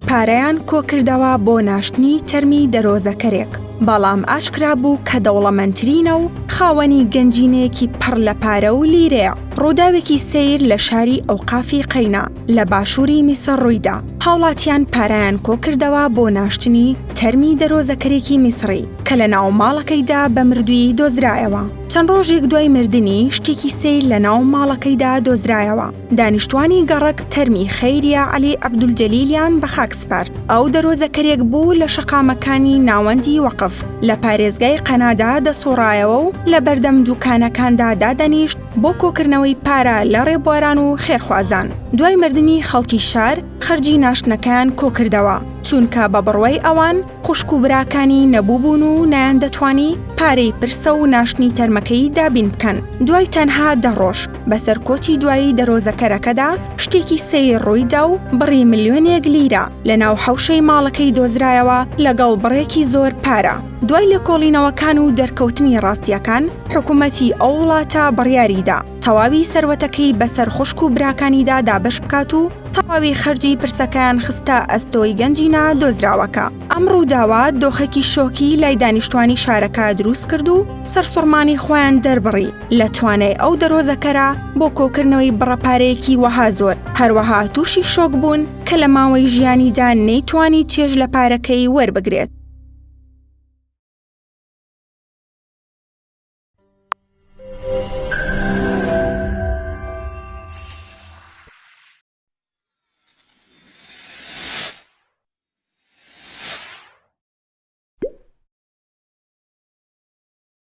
پارەیان کۆکردەوە بۆ ناشتنی تەرمی دەرۆزەکەرێک، بەڵام ئاشکرا بوو کە دەوڵەمەندترینە و خاوەنی گەنجینەیەکی پڕ لە پارە و لیرەیە. ڕووداوێکی سەیر لە شاری ئەوقافی قەینا لە باشووری میسر ڕوویدا. هاوڵاتیان پارەیان کۆکردەوە بۆ ناشتنی تەرمی دەرۆزەکەرێکی میسری کە لە ناو ماڵەکەیدا بە مردووی دۆزرایەوە. چەند ڕۆژێک دوای مردنی شتێکی سەیر لە ناو ماڵەکەیدا دۆزرایەوە. دانیشتوانی گەڕک تەرمی خەیریە عەلی عەبدولجەلیلیان بە خاک سپارد. ئەو دەرۆزەکەرێک بوو لە شەقامەکانی ناوەندی وەقف لە پارێزگای قەنادا دەسوڕایەوە و لە بەردەم دوکانەکاندا دادەنیشت بۆ کۆکردنەوەی پارە لە ڕێبواران و خێرخوازان. دوای مردنی خەڵکی شار خەرجی ناشتنەکەیان کۆکردەوە، چونکە بە بڕوای ئەوان خوشک و براکانی نەبووبوون و نەیان دەتوانی پارەی پرسە و ناشتنی تەرمەکەی دابین بکەن. دوای تەنها 10 ڕۆژ بەسەر کۆچی دوایی دەرۆزەکەرەکەدا شتێکی سەیر ڕوویدا و بڕی ملیۆنێک لیرە لە ناو حەوشەی ماڵەکەی دۆزرایەوە لەگەڵ بڕێکی زۆر پارە. دوای لێکۆڵینەوەکان و دەرکەوتنی ڕاستیەکان حکوومەتی ئەو وڵاتە بڕیاریدا تەواوی سەروەتەکەی بەسەر خوشک و براکانیدا دابش بکات و تەواوی خەرجی پرسەکەیان خستە ئەستۆی گەنجینە دۆزراوەکە. ئەم ڕووداوە دۆخێکی شۆکی لای دانیشتوانی شارەکە دروست کرد و سەرسوڕمانی خۆیان دەربڕی لە توانای ئەو دەرۆزەکەرە بۆ کۆکردنەوەی بڕەپارەیەکی وەها زۆر. هەروەها تووشی شۆک بوون کە لە ماوەی ژیانیدا نەیتوانی چێژ لە پارەکەی وەربگرێت.